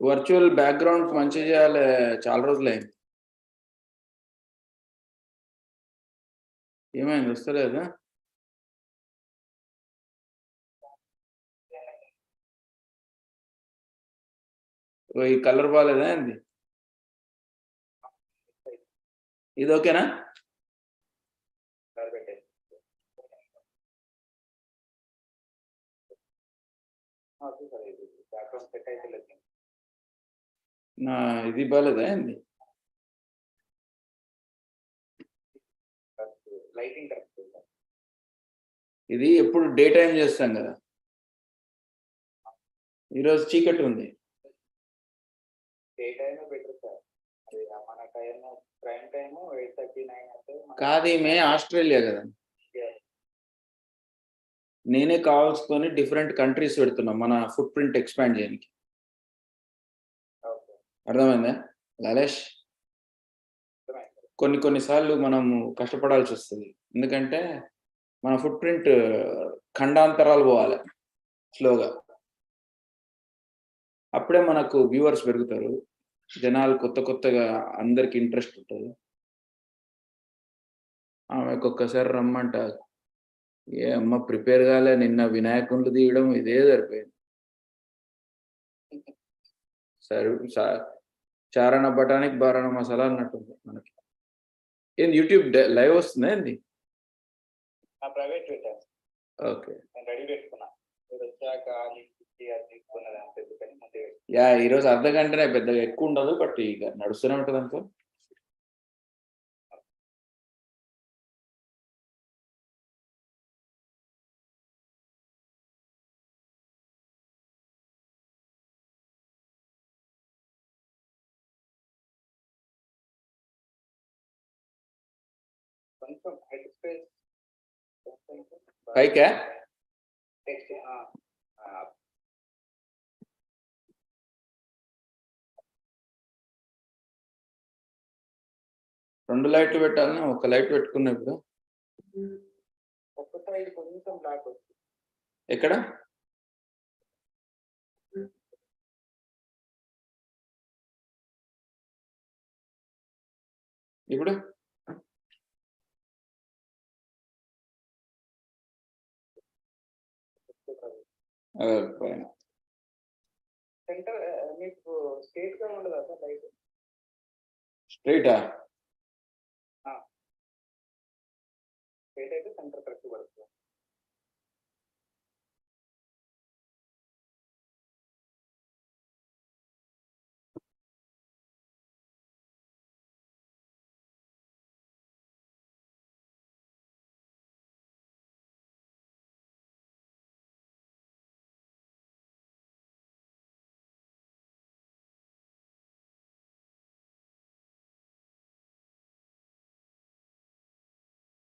Virtual background మంచిగా చేయాలి, చాలా రోజులే. ఏమైంది, వస్తలేదా? ఈ కలర్ బాగాలేదా ఏంది? ఇది ఓకేనా? నా ఇది బాగాలేదా ఏంది? ఇది ఎప్పుడు డే టైం చేస్తాం కదా, ఈరోజు చీకటి ఉంది. కాదు, ఈమె ఆస్ట్రేలియా కదా, నేనే కావాల్సుకొని డిఫరెంట్ కంట్రీస్ పెడుతున్నాం మన ఫుట్ ప్రింట్ ఎక్స్పాండ్ చేయడానికి. అర్థమైందా లాలేష్? కొన్నిసార్లు మనం కష్టపడాల్సి వస్తుంది, ఎందుకంటే మన ఫుట్ ప్రింట్ ఖండాంతరాలు పోవాలి స్లోగా. అప్పుడే మనకు వ్యూవర్స్ పెరుగుతారు, జనాలు కొత్తగా అందరికి ఇంట్రెస్ట్ ఉంటుంది. ఆమెకు ఒక్కసారి రమ్మంట, ఏ అమ్మ ప్రిపేర్ కాలే, నిన్న వినాయకుళ్ళు తీయడం ఇదే సరిపోయింది. సరే, చారణ బఠానికి బారణ మసాలా అన్నట్టుంది మనకి. ఏంది యూట్యూబ్ లైవ్ వస్తుందా ఏంది? ఓకే, యా ఈరోజు అర్ధ గంటనే, పెద్దగా ఎక్కువ ఉండదు, బట్ ఇక నడుస్తూనే ఉంటుంది అనుకో. పైకా రెండు లైట్లు పెట్టాలని, ఒక లైట్ పెట్టుకున్నా ఇప్పుడు. ఎక్కడ? ఇప్పుడు స్ట్రైటా?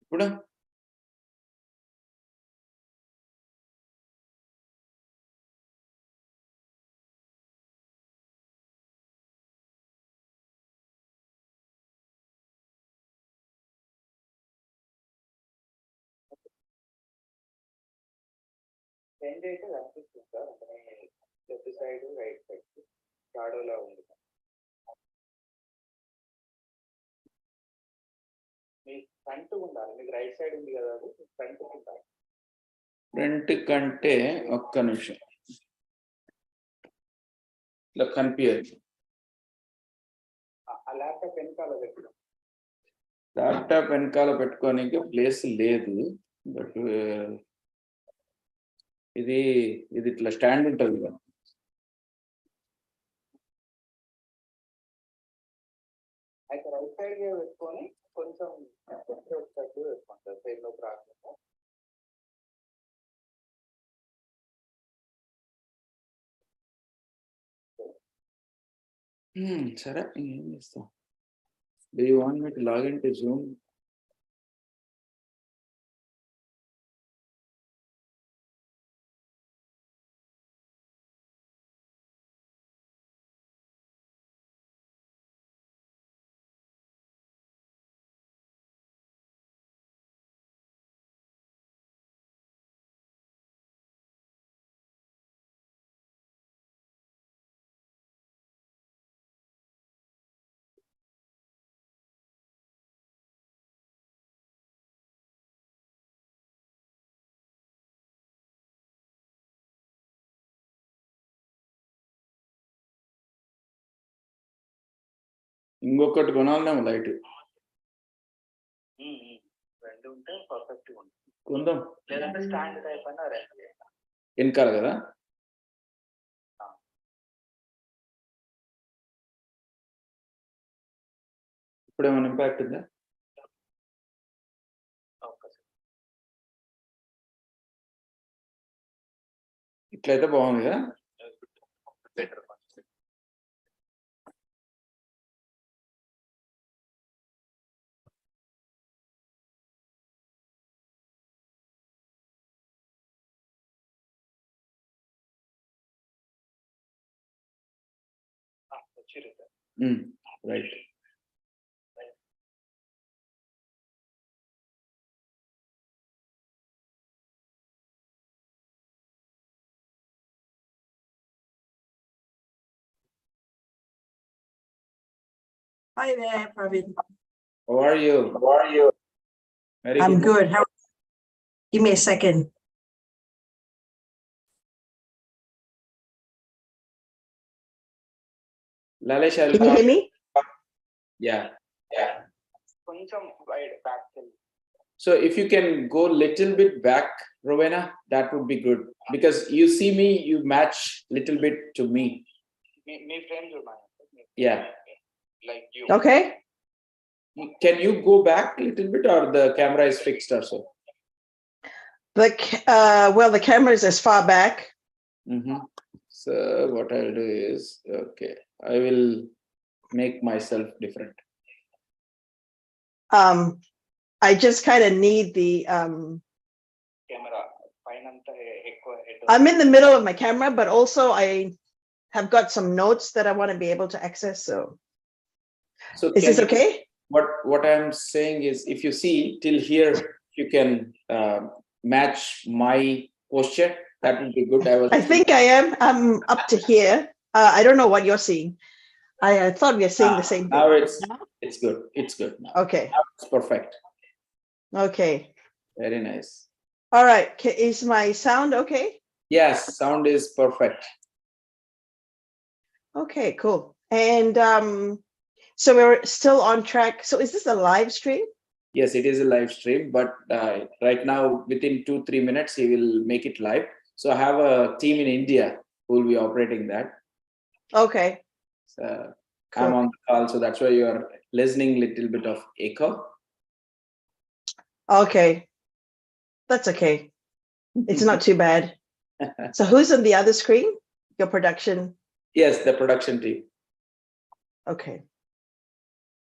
ఇప్పుడు ఫ్రంట్ కంటే ఒక్క నిమిషం ఇట్లా కనిపించదు. ల్యాప్టాప్ వెనకాల పెట్టుకోనికి ప్లేస్ లేదు, బట్ ఇది ఇట్లా స్టాండ్ ఉంటుంది కదా, సరే ఏం చేస్తాం. Do you want me to log into Zoom? ఇంకొకటి కొనాలనేమో లైట్ రెండు ఉంటే పర్ఫెక్ట్ ఉంటుంది. కొందాం. లేదంటే స్టాండ్ టైప్ అయినా వెనకాల కదా. ఇప్పుడు ఏమైనా ఇంపాక్ట్ ఉందా? ఇట్లయితే బాగుంది కదా. Right. Hi there, Praveen. How are you? Very I'm good. Give me a second. Lalesh, Can you hear me? Yeah. కొంచెం wide back. So if you can go little bit back, Rowena, that would be good. Because you see me, you match little bit to me. Me frame చూడండి. Yeah. Like you. Okay. Can you go back a little bit, or the camera is fixed or so? Well, the camera is as far back. So what I'll do is, okay, I will make myself different. I just kind of need the camera. I'm in the middle of my camera, but also I have got some notes that I want to be able to access. So is this okay? What I'm saying is, if you see till here, you can match my posture. That would be good. I think I am. I'm up to here. I don't know what you're seeing. I thought we were seeing the same thing. Now it's good. It's good now. Okay. Now it's perfect. Okay. Very nice. All right. Is my sound okay? Yes, sound is perfect. Okay, cool. And so we're still on track. So is this a live stream? Yes, it is a live stream, but right now within 2-3 minutes he will make it live. So I have a team in India who will be operating that. Okay. So Cool. I'm on the call, so that's why you are listening little bit of echo. Okay. That's okay. It's not too bad. So who's on the other screen? Your production? Yes, the production team. Okay.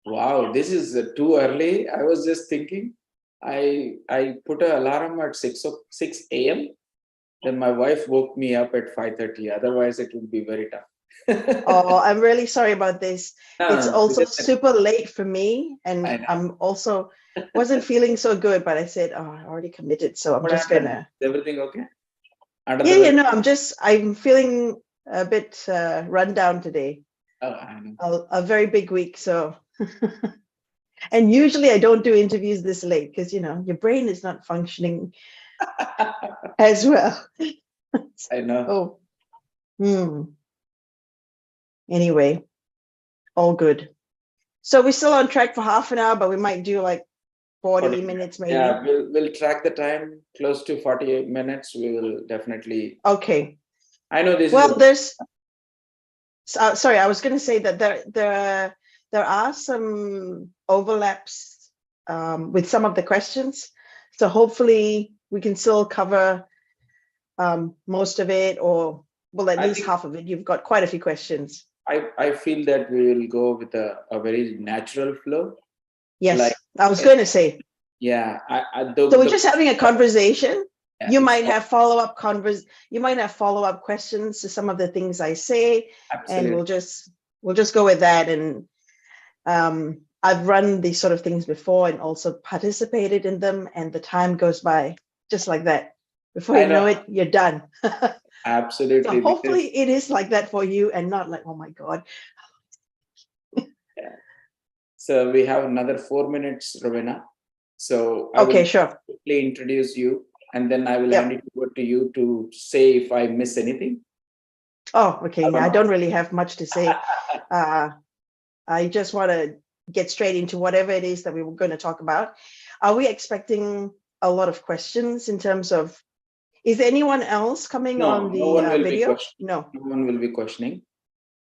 Wow, this is too early. I was just thinking, I put an alarm at 6 a.m. Then my wife woke me up at 5:30. Otherwise, it would be very tough. Oh, I'm really sorry about this. It's also super late for me, and I'm also wasn't feeling so good, but I said, oh, I already committed, so I'm just gonna. Is everything okay? Yeah, no, I'm feeling a bit run down today. Oh, I know. A very big week, so. And usually I don't do interviews this late because your brain is not functioning as well. I know. Oh. Anyway, all good. So we're still on track for half an hour, but we might do like 40 minutes maybe. Yeah, we'll track the time close to 48 minutes. We will definitely. Okay. I know this. Well, sorry, I was going to say that there are some overlaps with some of the questions. So hopefully we can still cover most of it, or well, at least half of it. You've got quite a few questions. I feel that we will go with a very natural flow. Yes, I was going to say. Yeah. So we're just having a conversation. Yeah, you might have follow-up questions to some of the things I say. Absolutely. And we'll just go with that. And I've run these sort of things before and also participated in them, and the time goes by just like that. Before you know it, you're done. Absolutely. So hopefully it is like that for you and not like, oh my God. Yeah. So we have another 4 minutes, Rowena. So I will sure. Quickly introduce you, and then I will hand it over to you to say if I miss anything. Oh, okay. Yeah, I don't really have much to say. I just want to get straight into whatever it is that we were going to talk about. Are we expecting a lot of questions in terms of, is there anyone else coming No, on no the one will be video? questioning. No, No one will be questioning.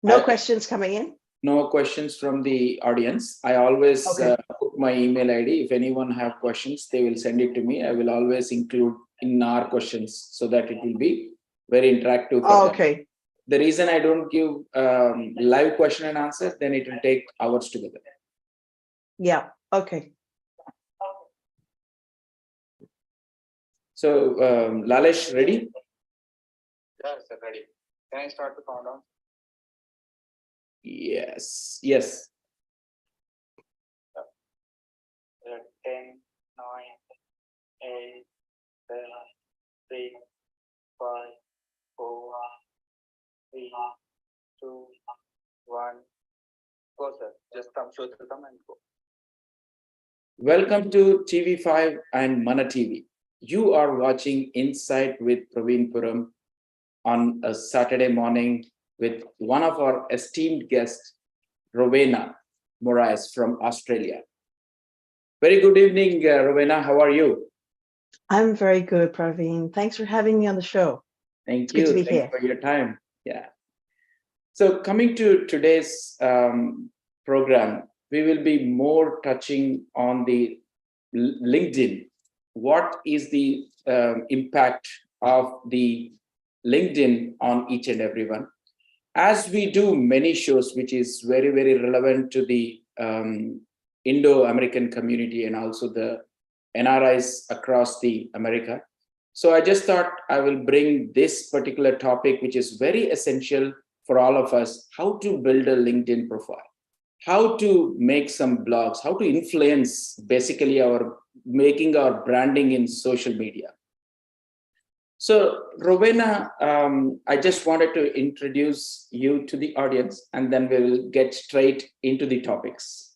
no I- questions coming in. No questions from the audience. I always Okay. put my email ID. If anyone have questions, they will send it to me. I will always include in our questions so that it will be very interactive for them. Okay. The reason I don't give live question and answer, then it will take hours together. Yeah. Okay. So Lalesh, ready? Yeah, sir, ready. Can I start the countdown? Yes. Yes. 10, 9, 8, 7, 6, 5, 4, 3, 2, 1. Go, sir. Just show the thumb and go. Welcome to TV5 and Mana TV. You are watching Insight with Praveen Puram on a Saturday morning with one of our esteemed guests, Rowena Moraes from Australia. Very good evening, Rowena. How are you? I'm very good, Praveen. Thanks for having me on the show. Thank It's good you. to be Thanks here. for your time. Yeah. So coming to today's program, we will be more touching on the LinkedIn. What is the impact of the LinkedIn on each and everyone? As we do many shows, which is very, very relevant to the Indo-American community and also the NRIs across the America. So I just thought I will bring this particular topic, which is very essential for all of us, how to build a LinkedIn profile, how to make some blogs, how to influence basically our making our branding in social media. So Rowena, I just wanted to introduce you to the audience and then we will get straight into the topics.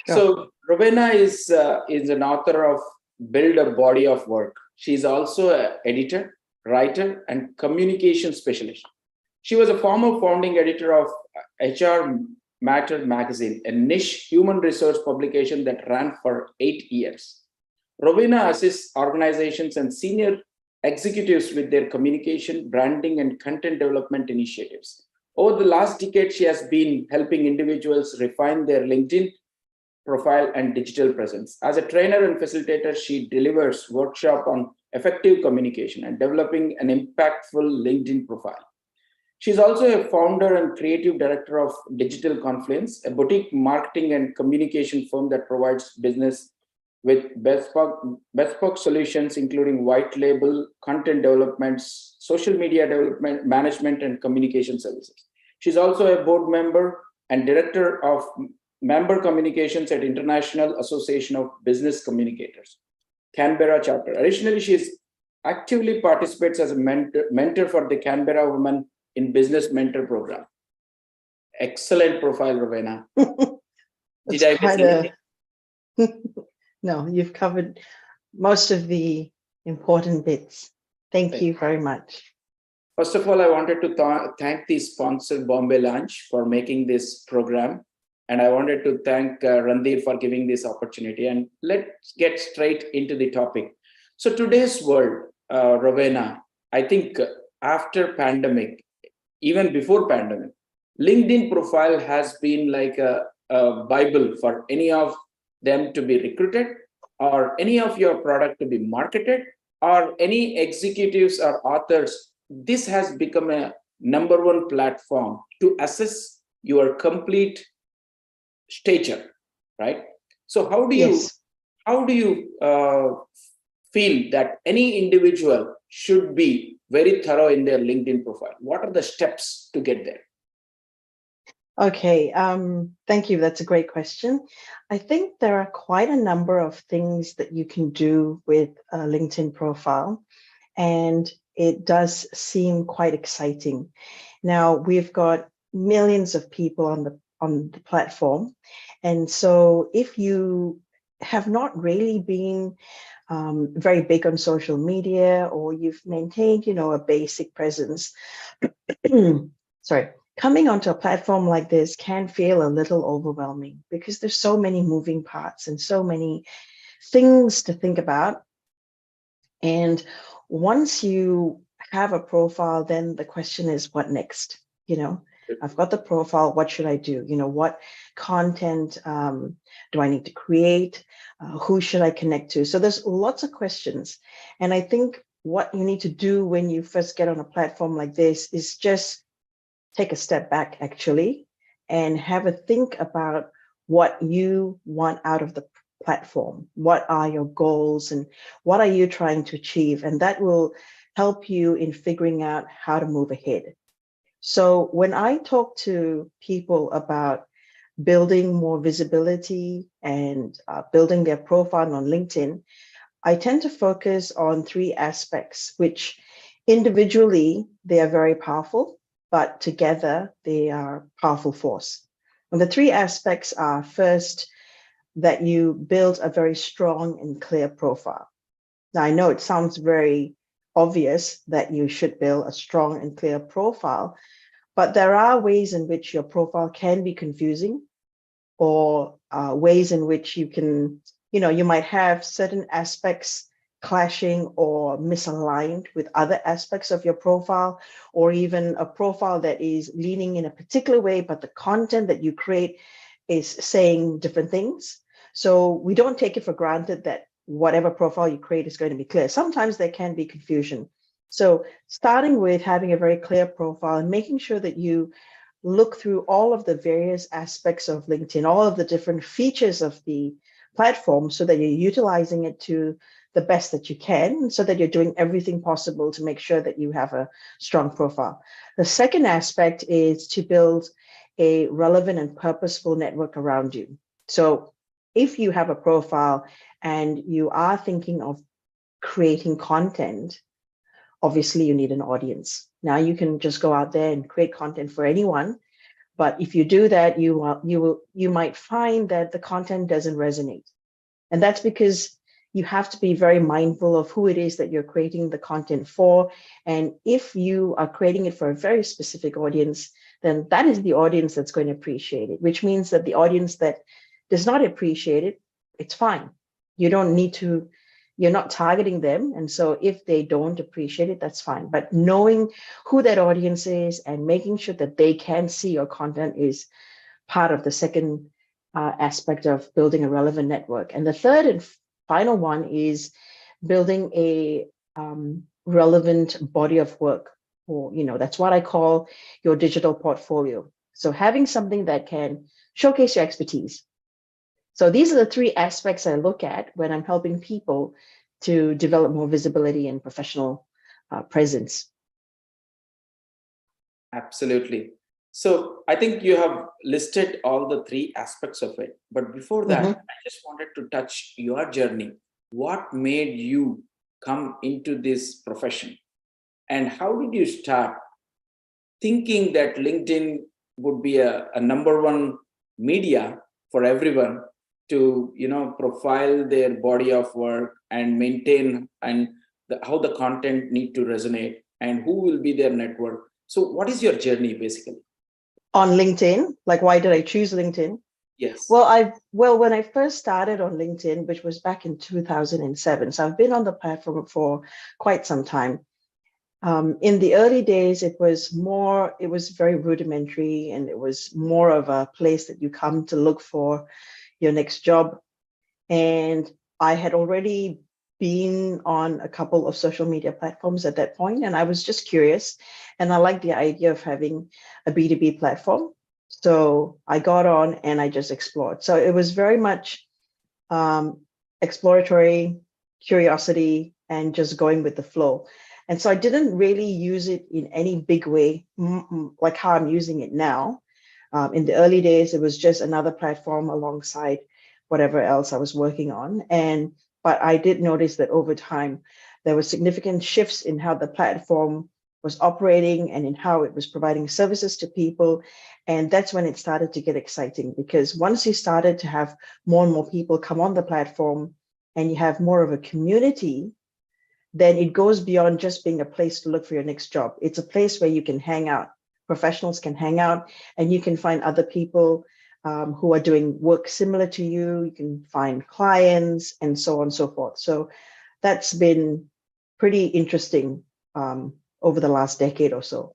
Sure. So Rowena is an author of Build a Body of Work. She's also an editor, writer, and communication specialist. She was a former founding editor of HR Matter magazine, a niche human resource publication that ran for 8 years. Rowena assists organizations and senior executives with their communication, branding, and content development initiatives. Over the last decade, she has been helping individuals refine their LinkedIn profile and digital presence. As a trainer and facilitator, she delivers workshops on effective communication and developing an impactful LinkedIn profile. She's also a founder and creative director of Digital Confluence, a boutique marketing and communication firm that provides business with bespoke solutions, including white label, content developments, social media development, management, and communication services. She's also a board member and director of member communications at International Association of Business Communicators, Canberra chapter. Additionally, she actively participates as a mentor for the Canberra Women in Business Mentor Program. Excellent profile, Rowena. Did I miss anything? No, you've covered most of the important bits. Thank you very much. First of all, I wanted to thank the sponsor Bombay Lunch for making this program. And I wanted to thank Randir for giving this opportunity. And let's get straight into the topic. So today's world, Rowena, I think after pandemic, even before pandemic, LinkedIn profile has been like a Bible for any of them to be recruited or any of your product to be marketed or any executives or authors. This has become a number one platform to assess your complete stature, right? So how do you feel that any individual should be very thorough in their LinkedIn profile? What are the steps to get there? Okay, thank you. That's a great question. I think there are quite a number of things that you can do with a LinkedIn profile, and it does seem quite exciting. Now, we've got millions of people on the platform, and so if you have not really been very big on social media, or you've maintained, a basic presence, sorry, coming onto a platform like this can feel a little overwhelming because there's so many moving parts and so many things to think about. And once you have a profile, then the question is, what next? You know, I've got the profile. What should I do? You know, what content do I need to create? Who should I connect to? So there's lots of questions. And I think what you need to do when you first get on a platform like this is just take a step back, actually, and have a think about what you want out of the platform. What are your goals and what are you trying to achieve? And that will help you in figuring out how to move ahead. So when I talk to people about building more visibility and building their profile on LinkedIn, I tend to focus on three aspects, which individually they are very powerful, but together they are powerful force. And the three aspects are, first, that you build a very strong and clear profile. Now, I know it sounds very obvious that you should build a strong and clear profile, but there are ways in which your profile can be confusing, or ways in which you can, you might have certain aspects clashing or misaligned with other aspects of your profile, or even a profile that is leaning in a particular way, but the content that you create is saying different things. So we don't take it for granted that whatever profile you create is going to be clear. Sometimes there can be confusion. So starting with having a very clear profile and making sure that you look through all of the various aspects of LinkedIn, all of the different features of the platform, so that you're utilizing it to the best that you can, so that you're doing everything possible to make sure that you have a strong profile. The second aspect is to build a relevant and purposeful network around you. So if you have a profile and you are thinking of creating content, obviously you need an audience. Now you can just go out there and create content for anyone, but if you do that, you might find that the content doesn't resonate. And that's because you have to be very mindful of who it is that you're creating the content for. And if you are creating it for a very specific audience, then that is the audience that's going to appreciate it, which means that the audience that does not appreciate it, it's fine. You don't need to, you're not targeting them. And so if they don't appreciate it, that's fine. But knowing who that audience is and making sure that they can see your content is part of the second aspect of building a relevant network. And the third and final one is building a relevant body of work, or, that's what I call your digital portfolio. So having something that can showcase your expertise. So these are the three aspects I look at when I'm helping people to develop more visibility and professional presence. Absolutely. So I think you have listed all the three aspects of it. But before that, I just wanted to touch your journey. What made you come into this profession? And how did you start thinking that LinkedIn would be a number one media for everyone to, profile their body of work and maintain, and how the content need to resonate and who will be their network? So what is your journey basically? On LinkedIn, like, why did I choose LinkedIn? Yes. Well, when I first started on LinkedIn, which was back in 2007, so I've been on the platform for quite some time. In the early days, it was very rudimentary, and it was more of a place that you come to look for your next job. And I had already been on a couple of social media platforms at that point, and I was just curious, and I liked the idea of having a B2B platform. So I got on and I just explored. So it was very much exploratory, curiosity, and just going with the flow. And so I didn't really use it in any big way, like how I'm using it now. In the early days, it was just another platform alongside whatever else I was working on. But I did notice that over time, there were significant shifts in how the platform was operating and in how it was providing services to people. And that's when it started to get exciting, because once you started to have more and more people come on the platform and you have more of a community, then it goes beyond just being a place to look for your next job. It's a place where you can hang out professionals can hang out, and you can find other people who are doing work similar to you. You can find clients and so on and so forth. So that's been pretty interesting over the last decade or so.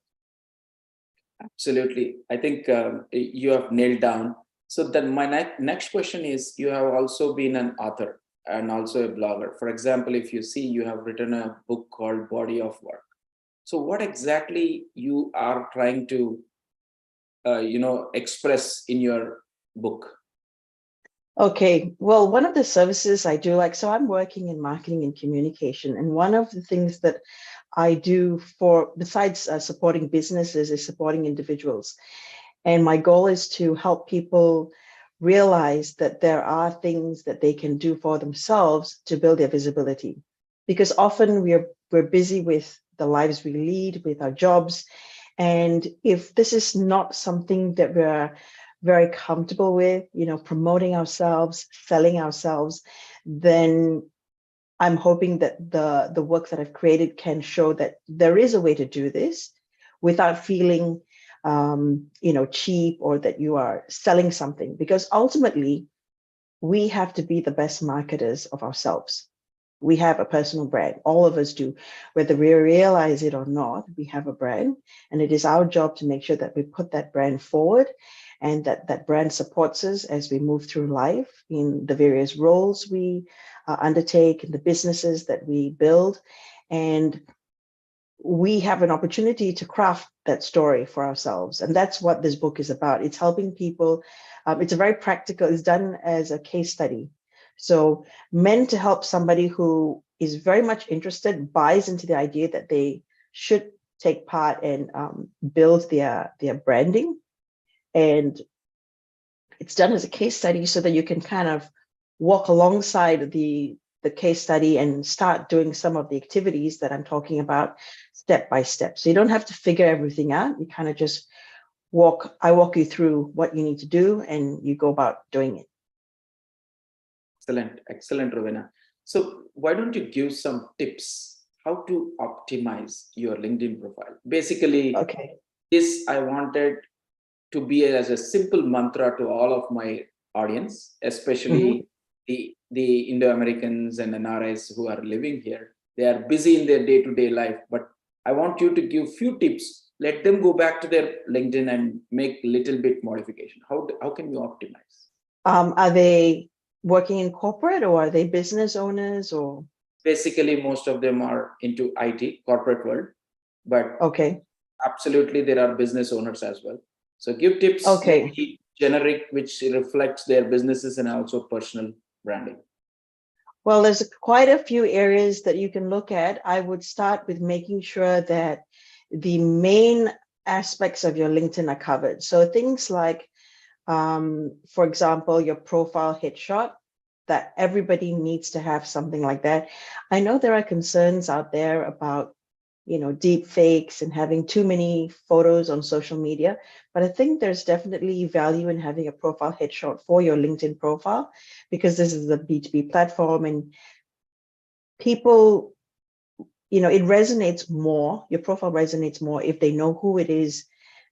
Absolutely. I think you have nailed down. So then my next question is, you have also been an author and also a blogger. For example, if you see, you have written a book called Body of Work. So what exactly you are trying to, express in your book? Okay, well, one of the services I do, like, so I'm working in marketing and communication, and one of the things that I do for, besides supporting businesses, is supporting individuals. And my goal is to help people realize that there are things that they can do for themselves to build their visibility. Because often we're busy with the lives we lead, with our jobs. And if this is not something that we're very comfortable with, promoting ourselves, selling ourselves, then I'm hoping that the work that I've created can show that there is a way to do this without feeling cheap, or that you are selling something, because ultimately we have to be the best marketers of ourselves. We have a personal brand. All of us do, whether we realize it or not. We have a brand, and it is our job to make sure that we put that brand forward, and that brand supports us as we move through life in the various roles we undertake, and the businesses that we build. And we have an opportunity to craft that story for ourselves. And that's what this book is about. It's helping people. It's a very practical, it's done as a case study. So meant to help somebody who is very much interested, buys into the idea that they should take part and build their branding. And it's done as a case study so that you can kind of walk alongside the case study and start doing some of the activities that I'm talking about step by step. So you don't have to figure everything out. You kind of just I walk you through what you need to do, and you go about doing it. Excellent, Rovena. So why don't you give some tips how to optimize your LinkedIn profile? Basically, Okay. this I wanted to be as a simple mantra to all of my audience, especially the Indo-Americans and NRIs who are living here. They are busy in their day-to-day life, but I want you to give few tips. Let them go back to their LinkedIn and make little bit modification. How can you optimize? Are they working in corporate, or are they business owners, or? Basically, most of them are into IT, corporate world, but Okay. absolutely there are business owners as well. So give tips, Okay. maybe generic, which reflects their businesses and also personal branding. Well, there's quite a few areas that you can look at. I would start with making sure that the main aspects of your LinkedIn are covered. So things like, for example, your profile headshot, that everybody needs to have something like that. I know there are concerns out there about, deep fakes and having too many photos on social media, but I think there's definitely value in having a profile headshot for your LinkedIn profile, because this is a B2B platform, and people, it resonates more. Your profile resonates more if they know who it is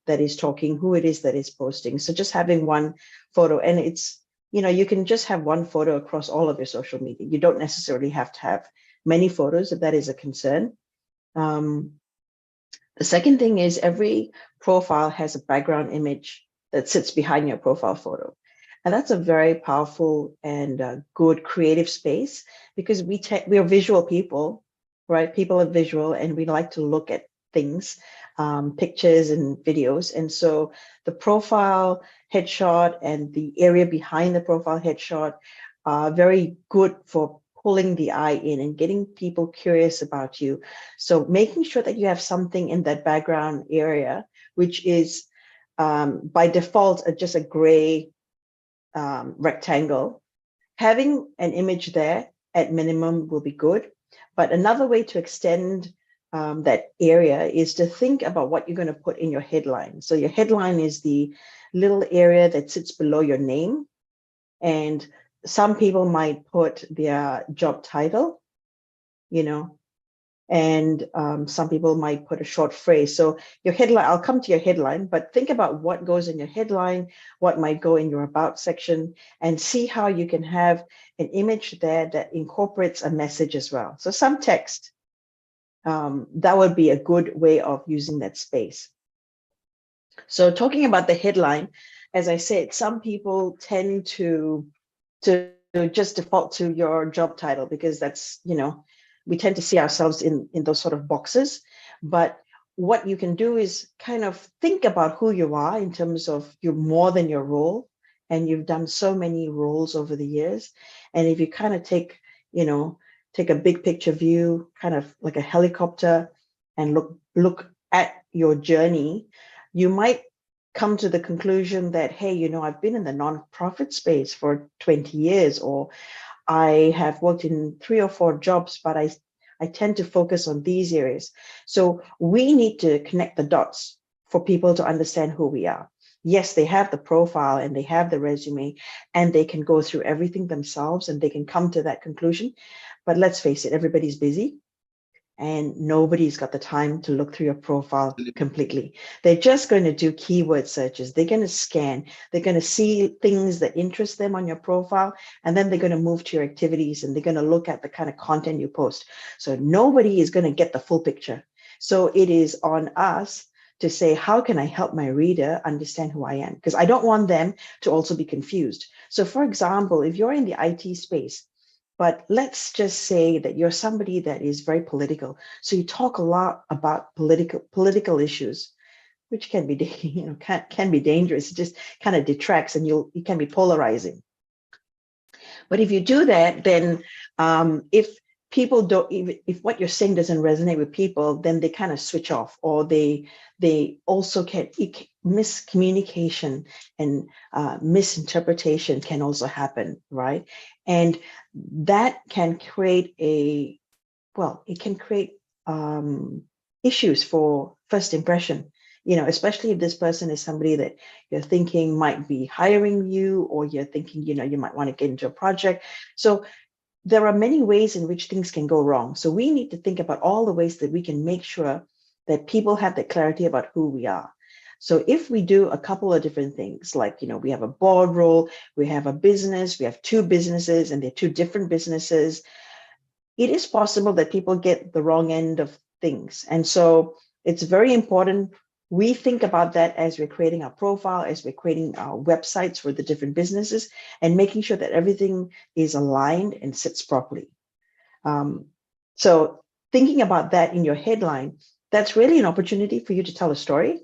that is talking, who it is that is posting. So just having one photo, and it's, you can just have one photo across all of your social media. You don't necessarily have to have many photos if that is a concern. The second thing is, every profile has a background image that sits behind your profile photo. And that's a very powerful and good creative space, because we are visual people, right? People are visual, and we like to look at things, pictures and videos. And so the profile headshot and the area behind the profile headshot are very good for pulling the eye in and getting people curious about you. So making sure that you have something in that background area, which is by default just a gray rectangle. Having an image there at minimum will be good. But another way to extend that area is to think about what you're going to put in your headline. So your headline is the little area that sits below your name. And some people might put their job title, And some people might put a short phrase. So your headline, I'll come to your headline, but think about what goes in your headline, what might go in your about section, and see how you can have an image there that incorporates a message as well. So some text, that would be a good way of using that space. So talking about the headline, as I said, some people tend to just default to your job title because that's, we tend to see ourselves in those sort of boxes. But what you can do is kind of think about who you are in terms of you're more than your role, and you've done so many roles over the years. And if you kind of take a big picture view, kind of like a helicopter, and look at your journey, you might come to the conclusion that, hey, I've been in the nonprofit space for 20 years, or I have worked in 3 or 4 jobs, but I tend to focus on these areas. So we need to connect the dots for people to understand who we are. Yes, they have the profile and they have the resume and they can go through everything themselves and they can come to that conclusion. But let's face it, everybody's busy. And nobody's got the time to look through your profile completely. They're just going to do keyword searches. They're going to scan. They're going to see things that interest them on your profile. And then they're going to move to your activities and they're going to look at the kind of content you post. So nobody is going to get the full picture. So it is on us to say, how can I help my reader understand who I am? Because I don't want them to also be confused. So for example, if you're in the IT space, but let's just say that you're somebody that is very political. So you talk a lot about political issues, which can be, can be dangerous. It just kind of detracts and you can be polarizing. But if you do that, then if people don't, if what you're saying doesn't resonate with people, then they kind of switch off, or they also can, miscommunication and misinterpretation can also happen, right? And that can create it can create issues for first impression, especially if this person is somebody that you're thinking might be hiring you, or you're thinking, you might want to get into a project. So there are many ways in which things can go wrong. So we need to think about all the ways that we can make sure that people have the clarity about who we are. So if we do a couple of different things, like, we have a board role, we have a business, we have 2 businesses, and they're 2 different businesses, it is possible that people get the wrong end of things. And so it's very important we think about that as we're creating our profile, as we're creating our websites for the different businesses, and making sure that everything is aligned and sits properly. So thinking about that in your headline, that's really an opportunity for you to tell a story,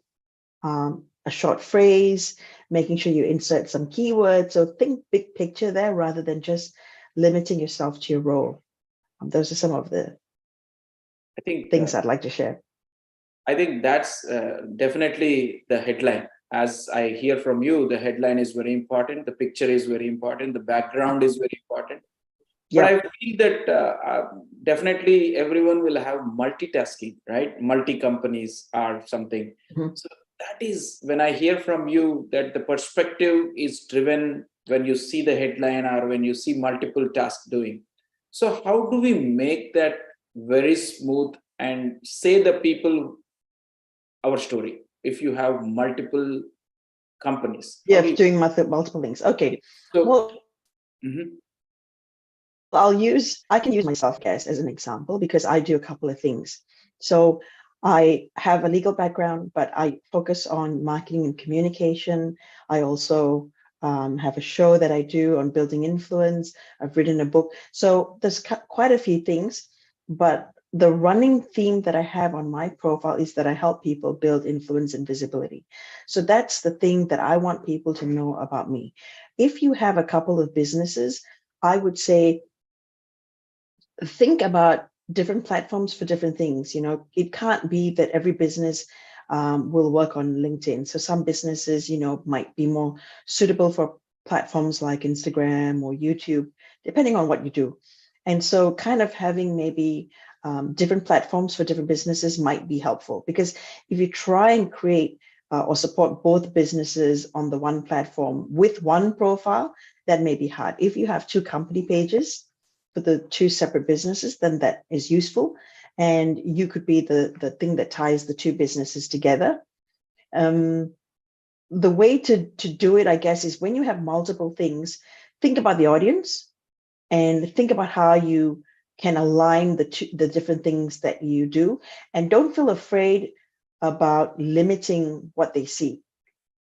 a short phrase, making sure you insert some keywords. So think big picture there rather than just limiting yourself to your role. Those are some of the things I'd like to share. I think that's definitely the headline. As I hear from you, the headline is very important. The picture is very important. The background is very important. But I feel that definitely everyone will have multitasking, right? Multi companies are something. Mm-hmm. So that is when I hear from you that the perspective is driven when you see the headline or when you see multiple tasks doing. So how do we make that very smooth and say the people our story if you have multiple companies? Yes, doing multiple things. Okay. So, well, mm-hmm. I can use myself, as an example, because I do a couple of things. So I have a legal background, but I focus on marketing and communication. I also have a show that I do on building influence. I've written a book. So there's quite a few things, but the running theme that I have on my profile is that I help people build influence and visibility. So that's the thing that I want people to know about me. If you have a couple of businesses, I would say, think about different platforms for different things. It can't be that every business will work on LinkedIn. So some businesses, might be more suitable for platforms like Instagram or YouTube, depending on what you do. And so kind of having maybe different platforms for different businesses might be helpful, because if you try and create or support both businesses on the one platform with one profile, that may be hard. If you have 2 company pages for the 2 separate businesses, then that is useful. and you could be the thing that ties the two businesses together. The way to do it, I guess, is when you have multiple things, think about the audience and think about how you can align the different things that you do, and don't feel afraid about limiting what they see.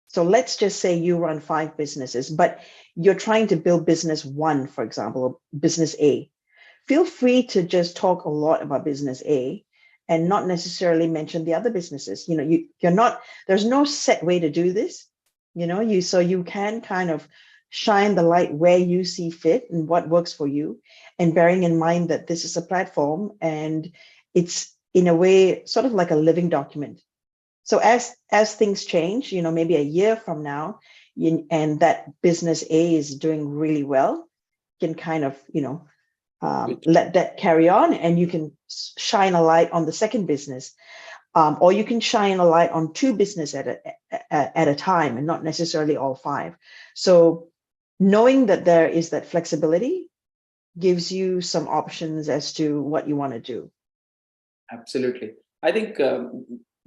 So let's just say you run 5 businesses, but you're trying to build business 1, for example, or business A. Feel free to just talk a lot about business A and not necessarily mention the other businesses. You know, you're not, there's no set way to do this, you know, so you can kind of shine the light where you see fit and what works for you, and bearing in mind that this is a platform and it's in a way sort of like a living document. So as things change, you know, maybe a year from now, and that business A is doing really well, you can kind of, you know, let that carry on, and you can shine a light on the second business, or you can shine a light on 2 business at a time, and not necessarily all 5. So knowing that there is that flexibility gives you some options as to what you want to do. Absolutely. I think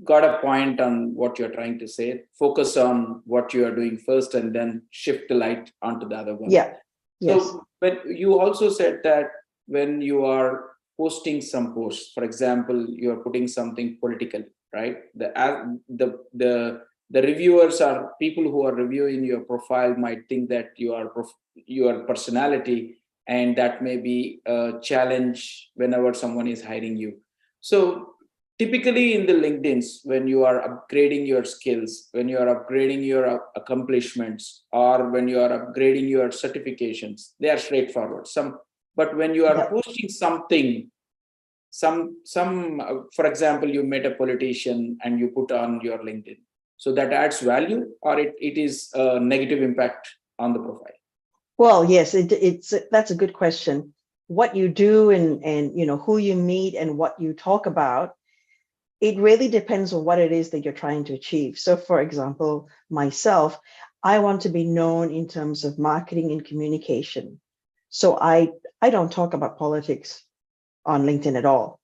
got a point on what you're trying to say. Focus on what you are doing first and then shift the light onto the other one. Yeah. Yes. So when you also said that when you are posting some posts, for example, you are putting something political, right? The reviewers are people who are reviewing your profile might think that your personality, and that may be a challenge whenever someone is hiring you. So typically in the LinkedIn's, when you are upgrading your skills, when you are upgrading your accomplishments, or when you are upgrading your certifications, they are straightforward. But when you are posting something, for example, you met a politician and you put on your LinkedIn, so that adds value, or it is a negative impact on the profile? Well, yes, that's a good question. What you do and you know who you meet and what you talk about, it really depends on what it is that you're trying to achieve. So for example, myself, I want to be known in terms of marketing and communication. So I don't talk about politics on LinkedIn at all.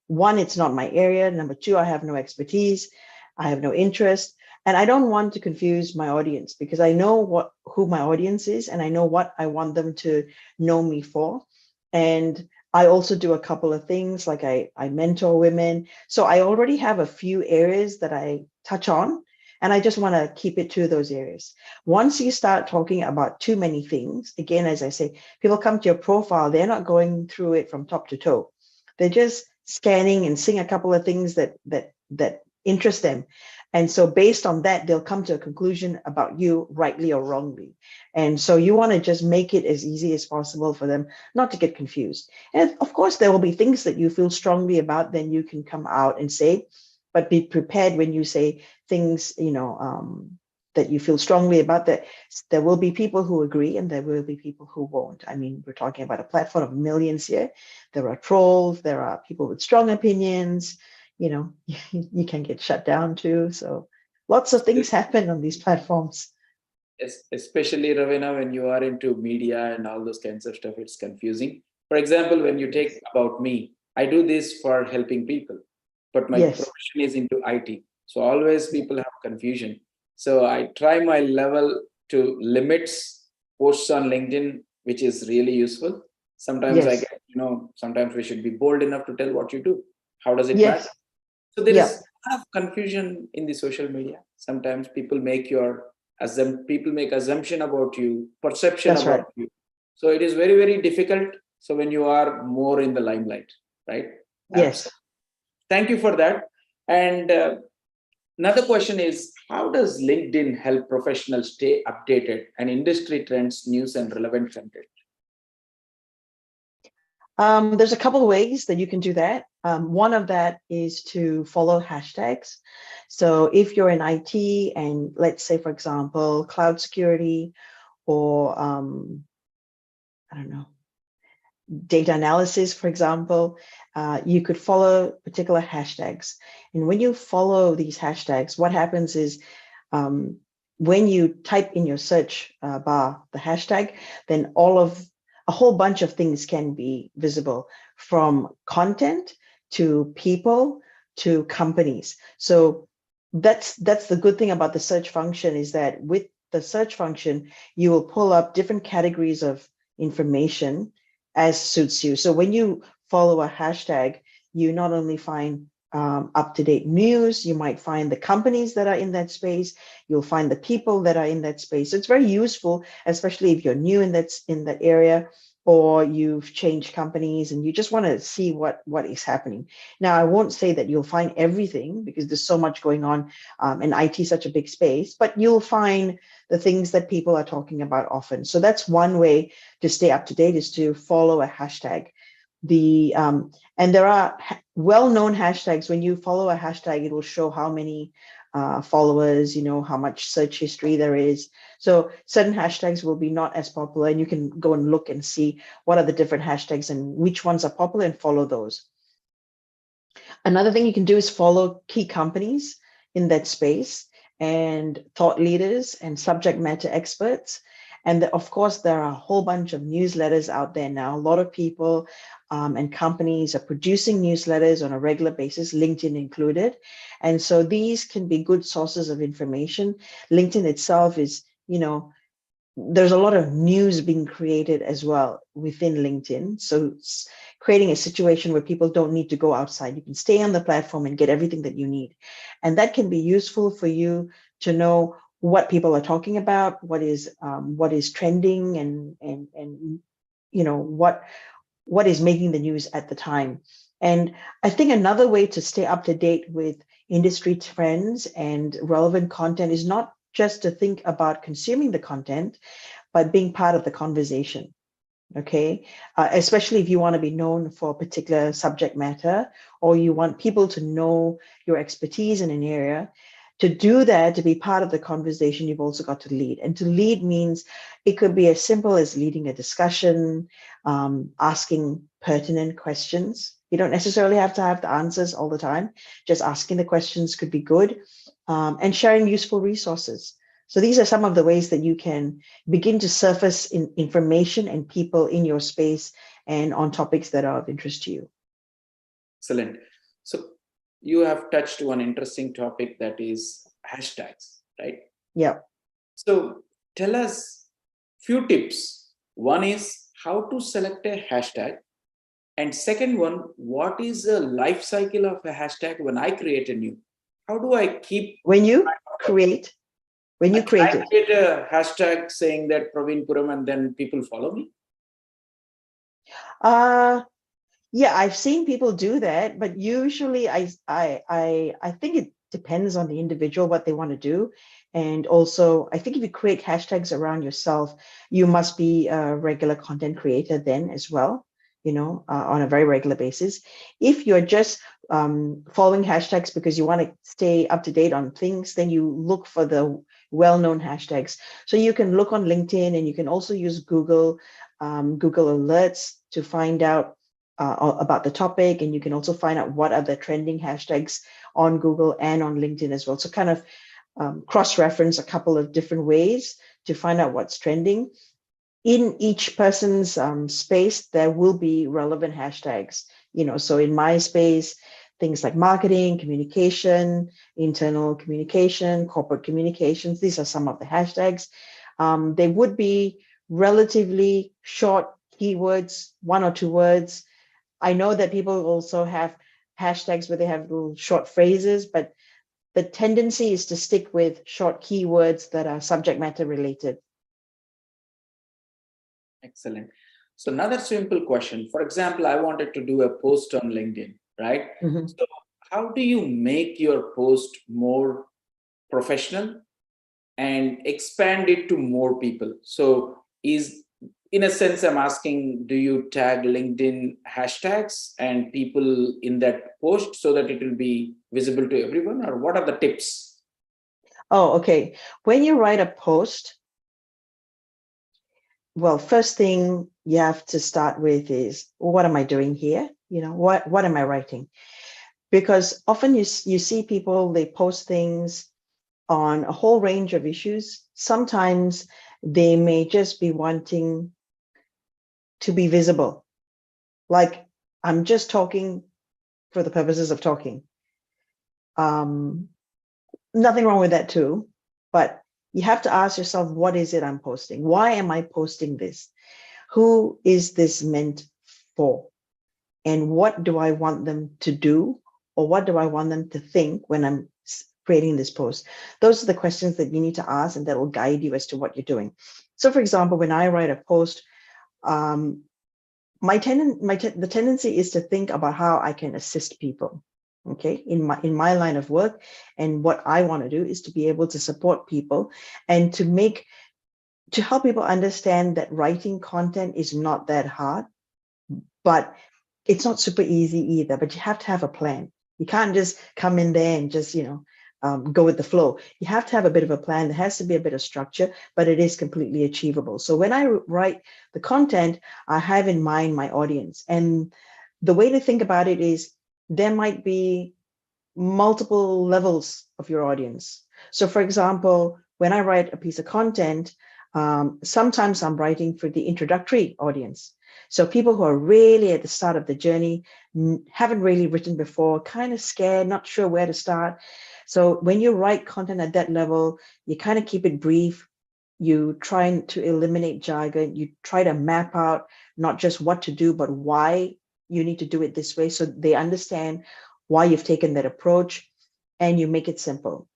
1, it's not my area. Number 2, I have no expertise. I have no interest. And I don't want to confuse my audience, because I know who my audience is, and I know what I want them to know me for. And I also do a couple of things, like I mentor women. So I already have a few areas that I touch on, and I just want to keep it to those areas. Once you start talking about too many things, again, as I say, people come to your profile, they're not going through it from top to toe. They're just scanning and seeing a couple of things that interest them. And so based on that, they'll come to a conclusion about you, rightly or wrongly. And so you want to just make it as easy as possible for them not to get confused. And of course, there will be things that you feel strongly about, then you can come out and say, but be prepared when you say things, you know, that you feel strongly about, that there will be people who agree and there will be people who won't. I mean, we're talking about a platform of millions here. There are trolls, there are people with strong opinions, you know, you can get shut down too. So lots of things happen on these platforms. Especially, Ravina, when you are into media and all those kinds of stuff, it's confusing. For example, when you take about me, I do this for helping people, but my profession is into IT. So always people have confusion. So I try my level to limits posts on LinkedIn, which is really useful. Sometimes I get, you know, sometimes we should be bold enough to tell what you do. How does it matter? So there is a lot of confusion in the social media. Sometimes people make assumption about you, perception about you. So it is very, very difficult. So when you are more in the limelight, right? Yes. Thank you for that. And another question is, how does LinkedIn help professionals stay updated and industry trends, news, and relevant content? There's a couple of ways that you can do that. One of that is to follow hashtags. So if you're in IT and let's say, for example, cloud security or, I don't know, data analysis, for example, you could follow particular hashtags. And when you follow these hashtags, what happens is when you type in your search bar the hashtag, then a whole bunch of things can be visible, from content to people, to companies. So that's the good thing about the search function, is that with the search function, you will pull up different categories of information as suits you. So when you follow a hashtag, you not only find up-to-date news, you might find the companies that are in that space, you'll find the people that are in that space. So it's very useful, especially if you're new in that area, or you've changed companies and you just want to see what is happening. Now, I won't say that you'll find everything, because there's so much going on, and IT is such a big space, but you'll find the things that people are talking about often. So that's one way to stay up to date, is to follow a hashtag. And there are well-known hashtags. When you follow a hashtag, it will show how many followers, how much search history there is. So certain hashtags will be not as popular, and you can go and look and see what are the different hashtags and which ones are popular, and follow those. Another thing you can do is follow key companies in that space, and thought leaders and subject matter experts. And of course, there are a whole bunch of newsletters out there now. A lot of people and companies are producing newsletters on a regular basis, LinkedIn included. And so these can be good sources of information. LinkedIn itself is, there's a lot of news being created as well within LinkedIn. So it's creating a situation where people don't need to go outside. You can stay on the platform and get everything that you need. And that can be useful for you to know what people are talking about, what is trending, and what is making the news at the time. And I think another way to stay up to date with industry trends and relevant content is not just to think about consuming the content, but being part of the conversation. Okay, especially if you want to be known for a particular subject matter, or you want people to know your expertise in an area. To do that, to be part of the conversation, you've also got to lead. And to lead means it could be as simple as leading a discussion, asking pertinent questions. You don't necessarily have to have the answers all the time. Just asking the questions could be good, and sharing useful resources. So these are some of the ways that you can begin to surface information and people in your space and on topics that are of interest to you. Excellent. So you have touched one interesting topic, that is hashtags, right? Yeah. So tell us few tips. One is how to select a hashtag. And second one, what is the life cycle of a hashtag when I create a new? How do I keep... When you create I it. create a hashtag saying that Praveen Puram, and then people follow me? Yeah, I've seen people do that, but usually I think it depends on the individual, what they want to do. And also, I think if you create hashtags around yourself, you must be a regular content creator then as well, on a very regular basis. If you're just following hashtags because you want to stay up to date on things, then you look for the well-known hashtags. So you can look on LinkedIn, and you can also use Google Alerts to find out about the topic, and you can also find out what are the trending hashtags on Google and on LinkedIn as well. So kind of cross-reference a couple of different ways to find out what's trending. In each person's space, there will be relevant hashtags. So in my space, things like marketing, communication, internal communication, corporate communications, these are some of the hashtags. They would be relatively short keywords, 1 or 2 words. I know that people also have hashtags where they have little short phrases, but the tendency is to stick with short keywords that are subject matter related. Excellent. So another simple question. For example, I wanted to do a post on LinkedIn, right? Mm-hmm. So how do you make your post more professional and expand it to more people? So in a sense, I'm asking, do you tag LinkedIn hashtags and people in that post so that it will be visible to everyone, or what are the tips? Oh, okay. When you write a post, well, first thing you have to start with is, what am I doing here? What am I writing? Because often you see people, they post things on a whole range of issues. Sometimes they may just be wanting to be visible. Like, I'm just talking for the purposes of talking. Nothing wrong with that too, but you have to ask yourself, what is it I'm posting? Why am I posting this? Who is this meant for? And what do I want them to do? Or what do I want them to think when I'm creating this post? Those are the questions that you need to ask, and that will guide you as to what you're doing. So for example, when I write a post, the tendency is to think about how I can assist people. Okay, in my line of work, and what I want to do is to be able to support people and to help people understand that writing content is not that hard, but it's not super easy either. But you have to have a plan. You can't just come in there and just go with the flow. You have to have a bit of a plan. There has to be a bit of structure, but it is completely achievable. So when I write the content, I have in mind my audience. And the way to think about it is there might be multiple levels of your audience. So for example, when I write a piece of content, sometimes I'm writing for the introductory audience. So people who are really at the start of the journey, haven't really written before, kind of scared, not sure where to start. So when you write content at that level, you kind of keep it brief. You try to eliminate jargon. You try to map out not just what to do, but why you need to do it this way, so they understand why you've taken that approach, and you make it simple.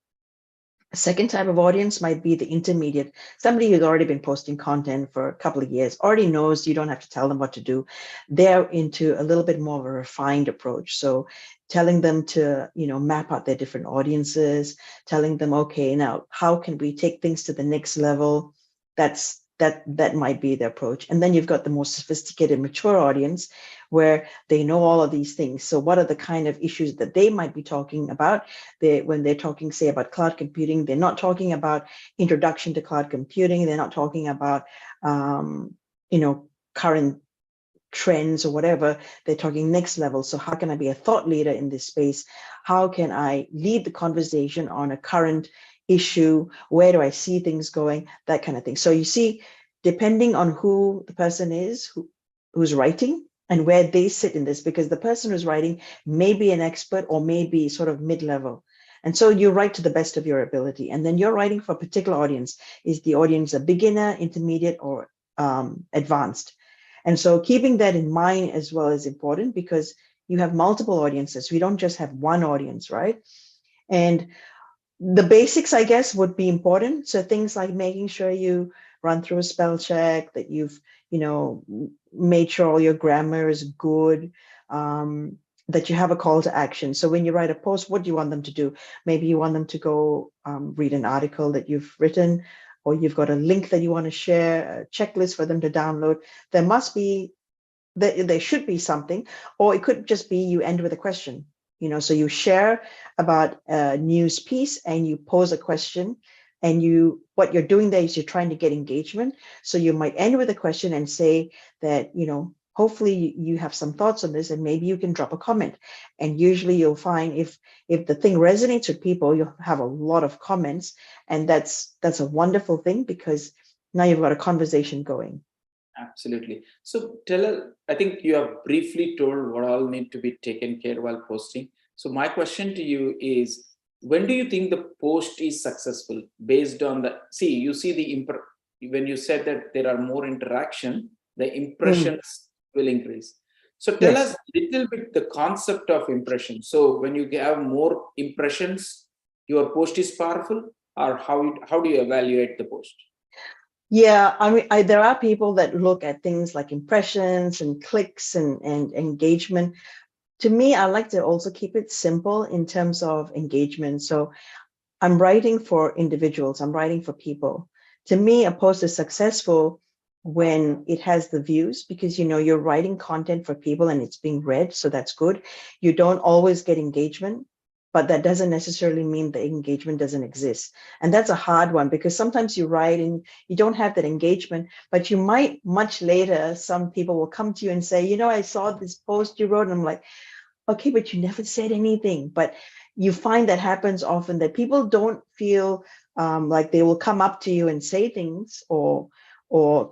A second type of audience might be the intermediate, somebody who's already been posting content for a couple of years, already knows you don't have to tell them what to do. They're into a little bit more of a refined approach. So telling them to, map out their different audiences, telling them, okay, now how can we take things to the next level? That might be the approach. And then you've got the more sophisticated, mature audience where they know all of these things. So what are the kind of issues that they might be talking about? When they're talking, say, about cloud computing, they're not talking about introduction to cloud computing. They're not talking about, current trends or whatever. They're talking next level. So how can I be a thought leader in this space? How can I lead the conversation on a current issue? Where do I see things going? That kind of thing. So you see, depending on who the person is who's writing and where they sit in this, because the person who's writing may be an expert or may be sort of mid-level. And so you write to the best of your ability. And then you're writing for a particular audience. Is the audience a beginner, intermediate, or advanced? And so keeping that in mind as well is important, because you have multiple audiences. We don't just have one audience, right? And the basics, I guess, would be important. So things like making sure you run through a spell check, that you've, made sure all your grammar is good, that you have a call to action. So when you write a post, what do you want them to do? Maybe you want them to go read an article that you've written, or you've got a link that you want to share, a checklist for them to download. There should be something, or it could just be you end with a question. So you share about a news piece and you pose a question, and what you're doing there is you're trying to get engagement. So you might end with a question and say that, hopefully you have some thoughts on this, and maybe you can drop a comment. And usually you'll find if the thing resonates with people, you'll have a lot of comments, and that's a wonderful thing, because now you've got a conversation going. Absolutely. So tell us, I think you have briefly told what all need to be taken care while posting. So my question to you is, when do you think the post is successful based on you see when you said that there are more interaction, the impressions will increase. So tell us a little bit the concept of impression. So when you have more impressions, your post is powerful, or how do you evaluate the post? Yeah, I mean, there are people that look at things like impressions and clicks and engagement. To me, I like to also keep it simple in terms of engagement. So I'm writing for individuals, I'm writing for people. To me, a post is successful when it has the views, because you're writing content for people and it's being read, so that's good. You don't always get engagement, but that doesn't necessarily mean the engagement doesn't exist. And that's a hard one, because sometimes you write and you don't have that engagement, but you might much later, some people will come to you and say, I saw this post you wrote, and I'm like, okay, but you never said anything. But you find that happens often, that people don't feel like they will come up to you and say things or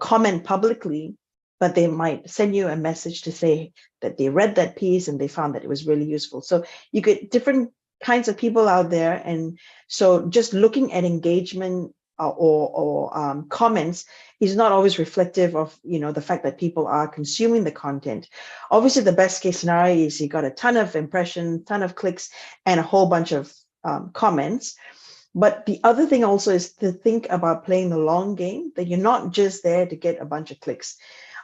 comment publicly but they might send you a message to say that they read that piece and they found that it was really useful. So you get different kinds of people out there. And so just looking at engagement or comments is not always reflective of, the fact that people are consuming the content. Obviously, the best case scenario is you got a ton of impressions, ton of clicks, and a whole bunch of comments. But the other thing also is to think about playing the long game, that you're not just there to get a bunch of clicks.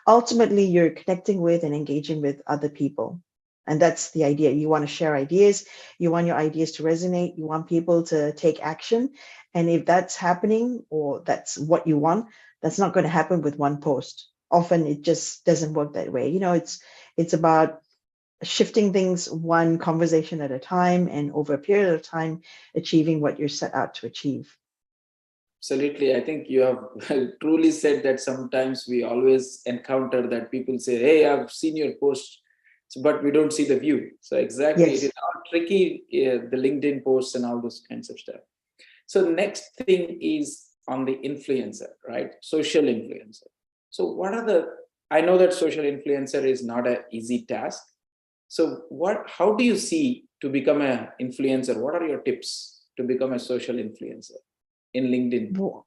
Ultimately, you're connecting with and engaging with other people. And that's the idea. You want to share ideas. You want your ideas to resonate. You want people to take action. And if that's happening, or that's what you want, that's not going to happen with one post. Often it just doesn't work that way. It's about shifting things one conversation at a time, and over a period of time, achieving what you're set out to achieve. Absolutely. I think you have truly said that sometimes we always encounter that people say, hey, I've seen your post, but we don't see the view. So exactly, it Yes. is all tricky, the LinkedIn posts and all those kinds of stuff. So next thing is on the influencer, right? Social influencer. So I know that social influencer is not an easy task. So how do you see to become an influencer? What are your tips to become a social influencer in LinkedIn?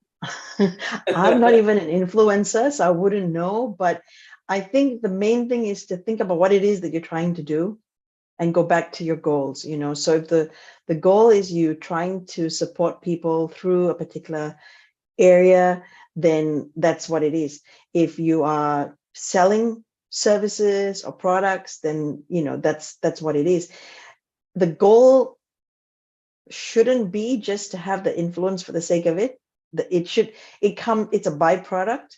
I'm not even an influencer, so I wouldn't know. But I think the main thing is to think about what it is that you're trying to do and go back to your goals. So if the goal is you trying to support people through a particular area, then that's what it is. If you are selling services or products, then that's what it is. The goal shouldn't be just to have the influence for the sake of it. It's a byproduct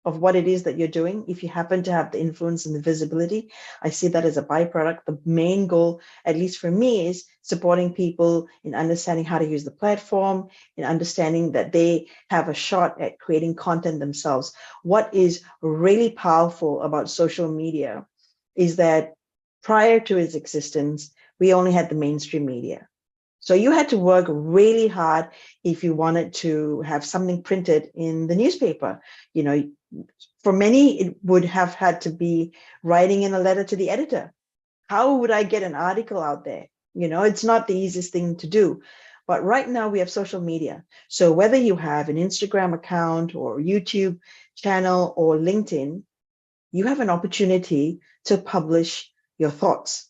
of what it is that you're doing. If you happen to have the influence and the visibility, I see that as a byproduct. The main goal, at least for me, is supporting people in understanding how to use the platform, in understanding that they have a shot at creating content themselves. What is really powerful about social media is that prior to its existence, we only had the mainstream media. So you had to work really hard if you wanted to have something printed in the newspaper. For many, it would have had to be writing in a letter to the editor. How would I get an article out there? It's not the easiest thing to do. But right now we have social media. So whether you have an Instagram account or YouTube channel or LinkedIn, you have an opportunity to publish your thoughts.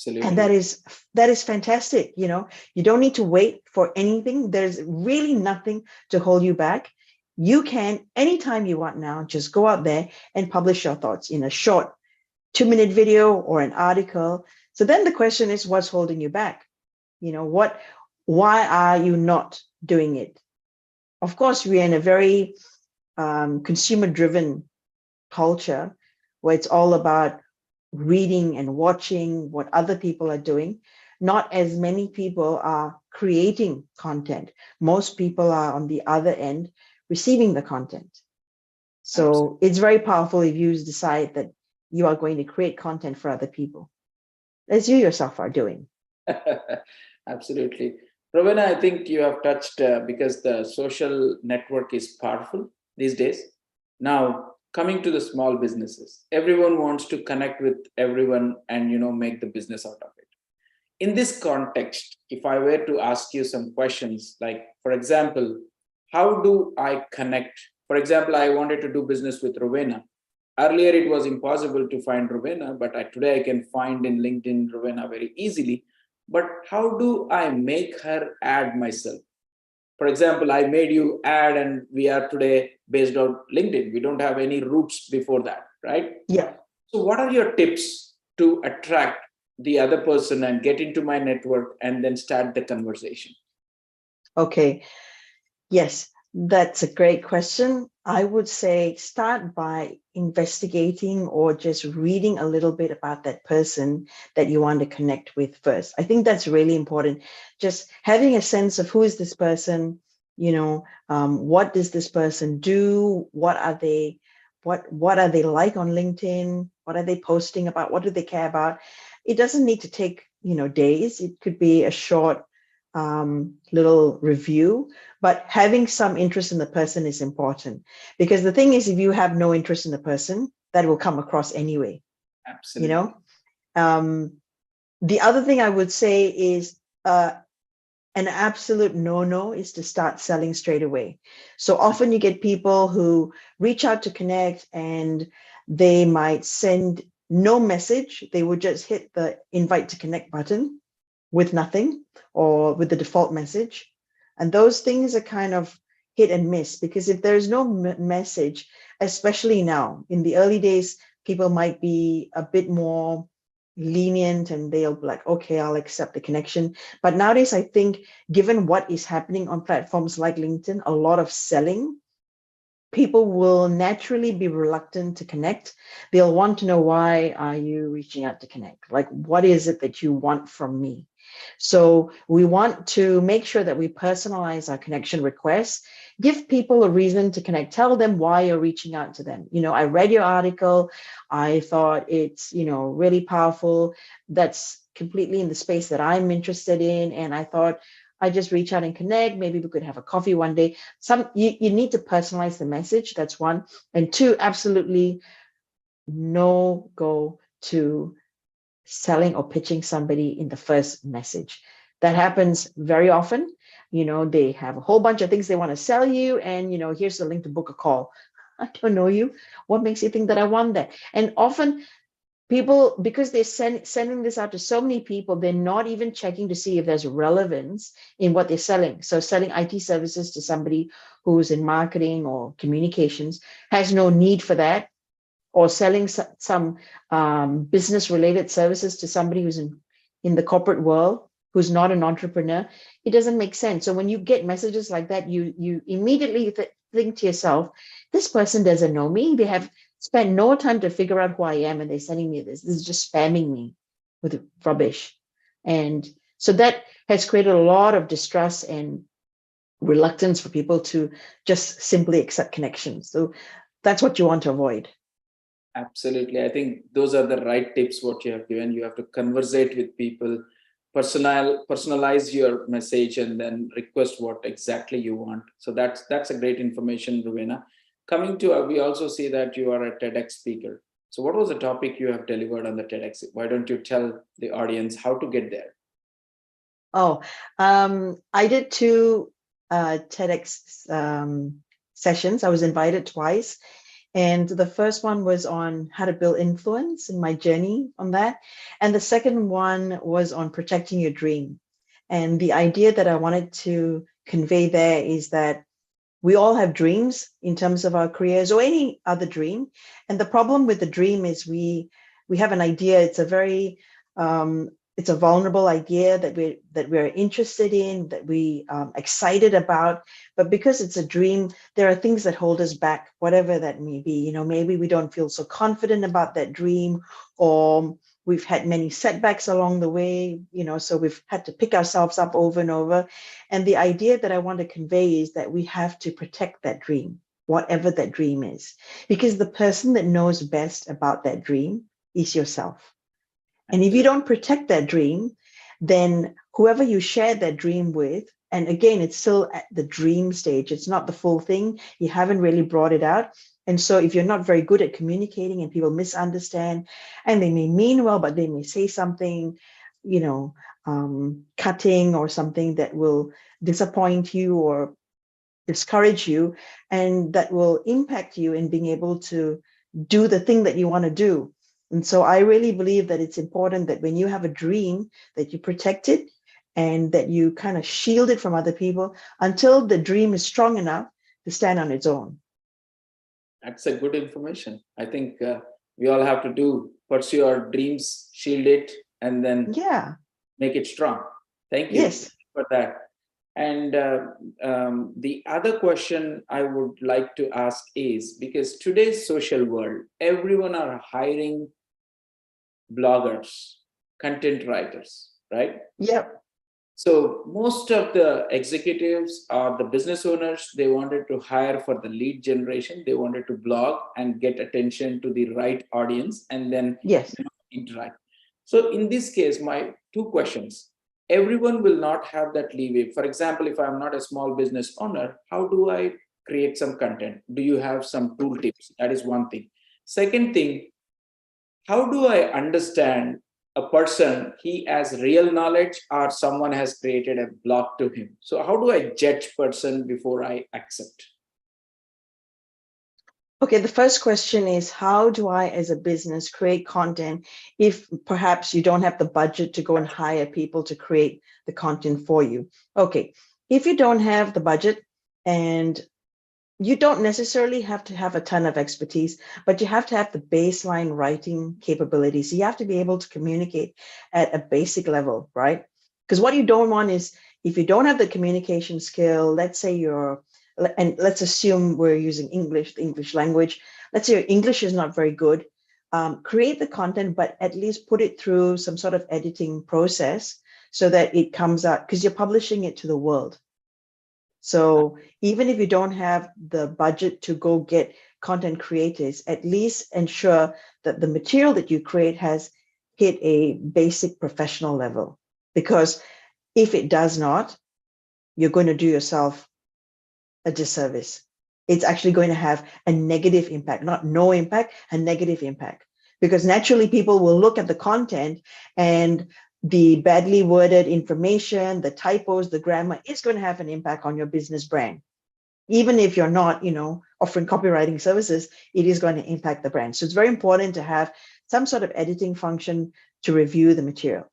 And Absolutely. that is fantastic. You don't need to wait for anything. There's really nothing to hold you back. You can, anytime you want now, just go out there and publish your thoughts in a short 2-minute video or an article. So then the question is, what's holding you back? Why are you not doing it? Of course, we're in a very consumer driven culture where it's all about reading and watching what other people are doing. Not as many people are creating content. Most people are on the other end receiving the content. So it's very powerful if you decide that you are going to create content for other people, as you yourself are doing. Absolutely. Ravina, I think you have touched because the social network is powerful these days. Now, coming to the small businesses, everyone wants to connect with everyone and make the business out of it. In this context, if I were to ask you some questions, like for example, how do I connect? For example, I wanted to do business with Ravina. Earlier, it was impossible to find Ravina, but today I can find in LinkedIn Ravina very easily. But how do I make her add myself? For example, I made you add, and we are today based on LinkedIn. We don't have any roots before that, right? Yeah. So, what are your tips to attract the other person and get into my network and then start the conversation? Okay. Yes, that's a great question. I would say start by investigating or just reading a little bit about that person that you want to connect with first. I think that's really important. Just having a sense of who is this person, what does this person do? What are they like on LinkedIn? What are they posting about? What do they care about? It doesn't need to take, days. It could be a short little review, but having some interest in the person is important, because the thing is, if you have no interest in the person, that will come across anyway, you Absolutely. know. The other thing I would say is an absolute no-no is to start selling straight away. So often you get people who reach out to connect and they might send no message. They would just hit the invite to connect button with nothing, or with the default message. And those things are kind of hit and miss, because if there's no message, especially now, in the early days, people might be a bit more lenient and they'll be like, okay, I'll accept the connection. But nowadays, I think, given what is happening on platforms like LinkedIn, a lot of selling, people will naturally be reluctant to connect. They'll want to know, why are you reaching out to connect? Like, what is it that you want from me? So we want to make sure that we personalize our connection requests, give people a reason to connect, tell them why you're reaching out to them. I read your article. I thought it's, really powerful. That's completely in the space that I'm interested in. And I thought I just reach out and connect. Maybe we could have a coffee one day. You need to personalize the message. That's one. And two, absolutely no go to selling or pitching somebody in the first message. That happens very often. They have a whole bunch of things they want to sell you, and here's the link to book a call. I don't know you. What makes you think that I want that? And often people, because they're sending this out to so many people, they're not even checking to see if there's relevance in what they're selling. So selling IT services to somebody who's in marketing or communications has no need for that, or selling some business related services to somebody who's in the corporate world, who's not an entrepreneur. It doesn't make sense. So when you get messages like that, you immediately think to yourself, this person doesn't know me. They have spent no time to figure out who I am, and they're sending me this. This is just spamming me with rubbish. And so that has created a lot of distrust and reluctance for people to just simply accept connections. So that's what you want to avoid. Absolutely. I think those are the right tips what you have given. You have to conversate with people, personalize your message, and then request what exactly you want. So that's a great information, Rowena. Coming to, we also see that you are a TEDx speaker. So what was the topic you have delivered on the TEDx? Why don't you tell the audience how to get there? Oh, I did two TEDx sessions. I was invited twice. And the first one was on how to build influence and my journey on that. And the second one was on protecting your dream. And the idea that I wanted to convey there is that we all have dreams in terms of our careers or any other dream. And the problem with the dream is we have an idea. It's a very it's a vulnerable idea that we're interested in, that we excited about. But because it's a dream, there are things that hold us back, whatever that may be. Maybe we don't feel so confident about that dream, or we've had many setbacks along the way, so we've had to pick ourselves up over and over. And the idea that I want to convey is that we have to protect that dream, whatever that dream is, because the person that knows best about that dream is yourself. And if you don't protect that dream, then whoever you share that dream with, and again, it's still at the dream stage, it's not the full thing, you haven't really brought it out. And so if you're not very good at communicating and people misunderstand, and they may mean well, but they may say something, cutting or something that will disappoint you or discourage you, and that will impact you in being able to do the thing that you want to do. And so I really believe that it's important that when you have a dream, that you protect it and that you kind of shield it from other people until the dream is strong enough to stand on its own. That's a good information. I think we all have to pursue our dreams, shield it, and then make it strong. Thank you for that. And the other question I would like to ask is, because today's social world, everyone are hiring bloggers, content writers, right? Yep. So most of the executives or the business owners, they wanted to hire for the lead generation. They wanted to blog and get attention to the right audience and then interact. So in this case, my two questions. everyone will not have that leeway. For example, if I'm not a small business owner, how do I create some content? Do you have some tool tips? That is one thing. Second thing, how do I understand a person he has real knowledge or someone has created a block to him? So how do I judge person before I accept? Okay, the first question is, how do I, as a business, create content if perhaps you don't have the budget to go and hire people to create the content for you? Okay, if you don't have the budget, and you don't necessarily have to have a ton of expertise, but you have to have the baseline writing capabilities. You have to be able to communicate at a basic level, right? Because what you don't want is, if you don't have the communication skill, let's say and let's assume we're using English, the English language. Let's say your English is not very good. Create the content, but at least put it through some sort of editing process so that it comes out, because you're publishing it to the world. So even if you don't have the budget to go get content creators, at least ensure that the material that you create has hit a basic professional level. Because if it does not, you're going to do yourself a disservice. It's actually going to have a negative impact, not no impact, a negative impact. Because naturally people will look at the content, and the badly worded information, the typos, the grammar is going to have an impact on your business brand. Even if you're not, offering copywriting services, it is going to impact the brand. So it's very important to have some sort of editing function to review the material.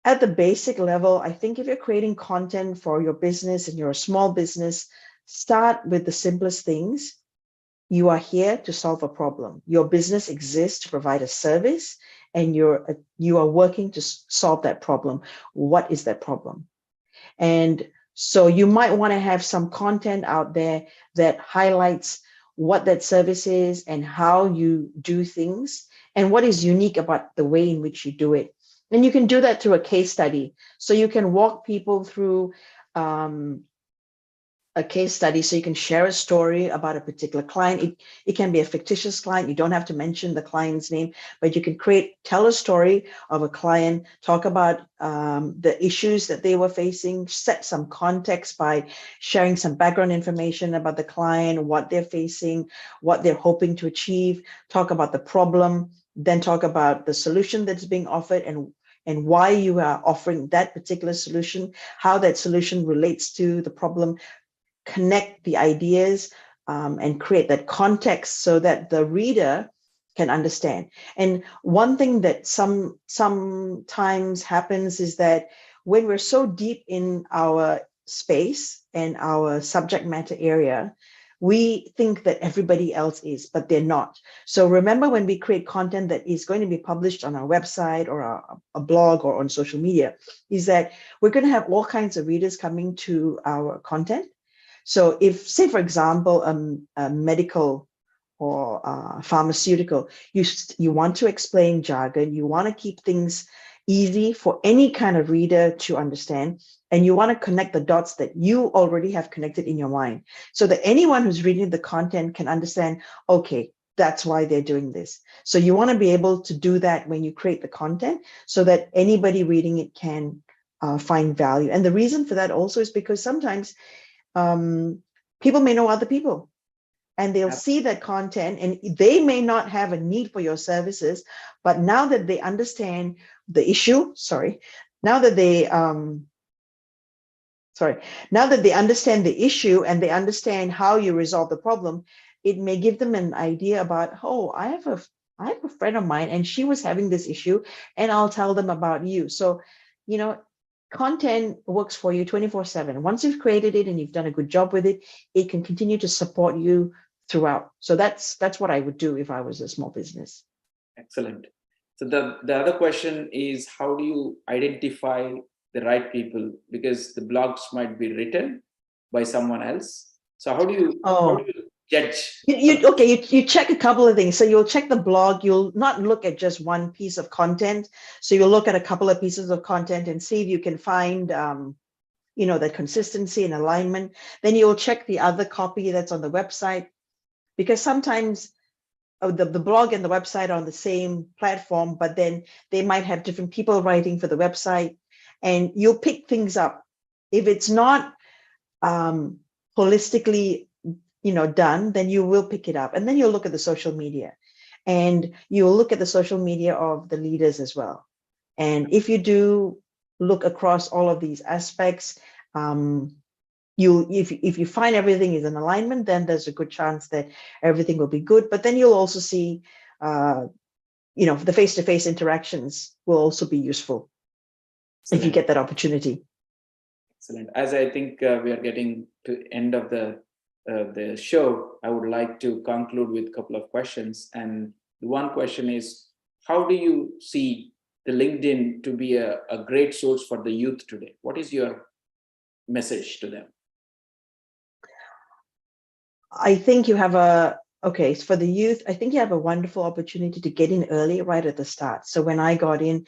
At the basic level, I think if you're creating content for your business and you're a small business, start with the simplest things. You are here to solve a problem. Your business exists to provide a service, and you are working to solve that problem. What is that problem? And so you might want to have some content out there that highlights what that service is and how you do things and what is unique about the way in which you do it. And you can do that through a case study. So you can walk people through a case study. So you can share a story about a particular client. It can be a fictitious client. You don't have to mention the client's name, but you can tell a story of a client, talk about the issues that they were facing, set some context by sharing some background information about the client, what they're facing, what they're hoping to achieve, talk about the problem, then talk about the solution that's being offered, and why you are offering that particular solution, how that solution relates to the problem. Connect the ideas and create that context so that the reader can understand. And one thing that sometimes happens is that when we're so deep in our space and our subject matter area, we think that everybody else is, but they're not. So remember, when we create content that is going to be published on our website or a blog or on social media, is that we're going to have all kinds of readers coming to our content. So if, say, for example, a medical or pharmaceutical, you want to explain jargon, you want to keep things easy for any kind of reader to understand, and you want to connect the dots that you already have connected in your mind, so that anyone who's reading the content can understand, okay, that's why they're doing this. So you want to be able to do that when you create the content, so that anybody reading it can find value. And the reason for that also is because sometimes people may know other people, and they'll see that content, and they may not have a need for your services, but now that they understand the issue, now that they understand the issue and they understand how you resolve the problem, it may give them an idea about, oh, I have a friend of mine and she was having this issue, and I'll tell them about you. So, content works for you 24/7. Once you've created it and you've done a good job with it, it can continue to support you throughout. So that's what I would do if I was a small business. Excellent. So the other question is, how do you identify the right people? Because the blogs might be written by someone else. So how do you judge? You check a couple of things. So you'll check the blog. You'll not look at just one piece of content. So you'll look at a couple of pieces of content and see if you can find that consistency and alignment. Then you'll check the other copy that's on the website, because sometimes the blog and the website are on the same platform, but then they might have different people writing for the website, and you'll pick things up. If it's not holistically, done, then you will pick it up, and then you'll look at the social media, and you'll look at the social media of the leaders as well. And if you do look across all of these aspects, if you find everything is in alignment, then there's a good chance that everything will be good. But then you'll also see, the face-to-face interactions will also be useful if you get that opportunity. Excellent. As I think we are getting to end of the show, I would like to conclude with a couple of questions. And one question is, how do you see the LinkedIn to be a great source for the youth today? What is your message to them? I think you have for the youth, I think you have a wonderful opportunity to get in early, right at the start. So when I got in,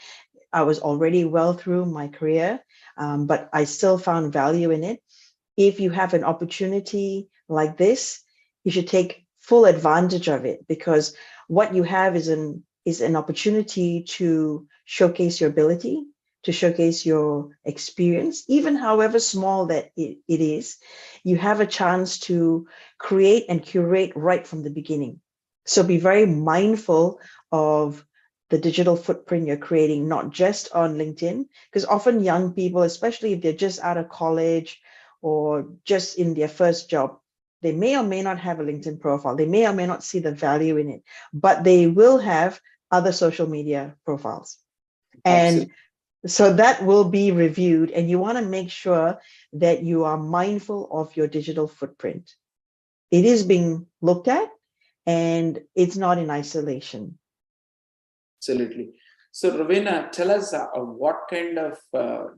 I was already well through my career, but I still found value in it. If you have an opportunity like this, you should take full advantage of it, because what you have is an opportunity to showcase your ability, to showcase your experience, even however small that it is. You have a chance to create and curate right from the beginning. So be very mindful of the digital footprint you're creating, not just on LinkedIn, because often young people, especially if they're just out of college or just in their first job, they may or may not have a LinkedIn profile. They may or may not see the value in it, but they will have other social media profiles. And so that will be reviewed, and you want to make sure that you are mindful of your digital footprint. It is being looked at, and it's not in isolation. Absolutely. So Ravina, tell us what kind of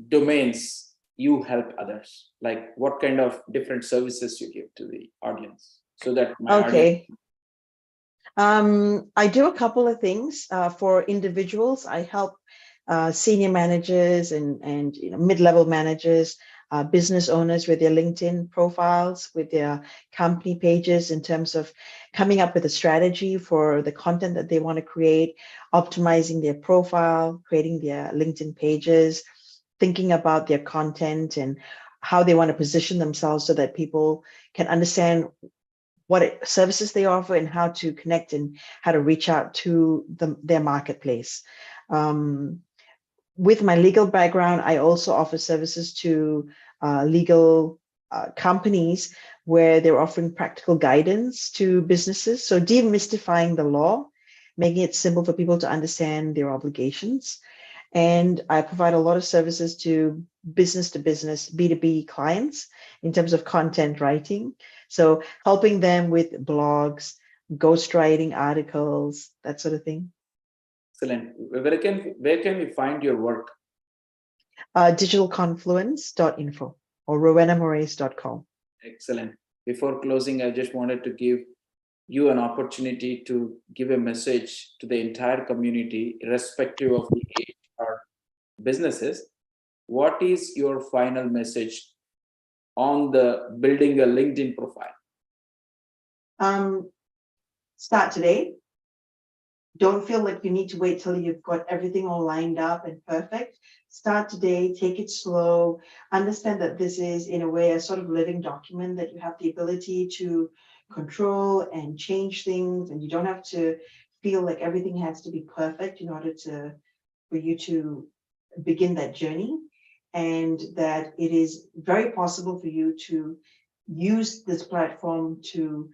domains you help others, like what kind of different services you give to the audience, so that my audience... I do a couple of things for individuals. I help senior managers and mid-level managers, business owners with their LinkedIn profiles, with their company pages, in terms of coming up with a strategy for the content that they want to create, optimizing their profile, creating their LinkedIn pages, thinking about their content and how they want to position themselves so that people can understand what services they offer and how to connect and how to reach out to their marketplace. With my legal background, I also offer services to legal companies where they're offering practical guidance to businesses. So demystifying the law, making it simple for people to understand their obligations. And I provide a lot of services to business, B2B clients in terms of content writing. So helping them with blogs, ghostwriting articles, that sort of thing. Excellent. Where can we find your work? Digitalconfluence.info or rowenamoraes.com. Excellent. Before closing, I just wanted to give you an opportunity to give a message to the entire community, irrespective of the age or businesses. What is your final message on the building a LinkedIn profile? Start today. Don't feel like you need to wait till you've got everything all lined up and perfect. Start today, take it slow. Understand that this is, in a way, a sort of living document that you have the ability to control and change things, and you don't have to feel like everything has to be perfect in order for you to begin that journey, and that it is very possible for you to use this platform to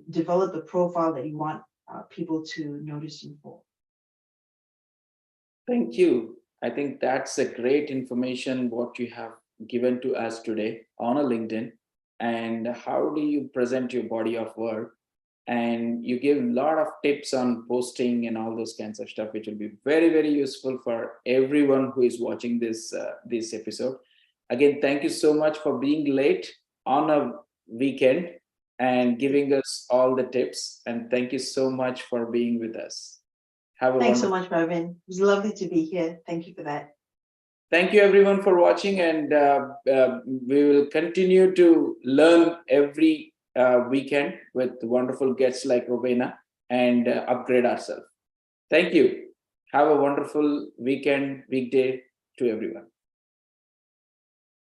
develop the profile that you want people to notice you for. Thank you. I think that's a great information what you have given to us today on a LinkedIn, and how do you present your body of work, and you give a lot of tips on posting and all those kinds of stuff, which will be very, very useful for everyone who is watching this episode. Again, thank you so much for being late on a weekend and giving us all the tips. And thank you so much for being with us. Thanks so much, Praveen. It was lovely to be here. Thank you for that. Thank you everyone for watching, and we will continue to learn every weekend with wonderful guests like Ravina. and upgrade ourselves. Thank you. Have a wonderful weekend, weekday to everyone.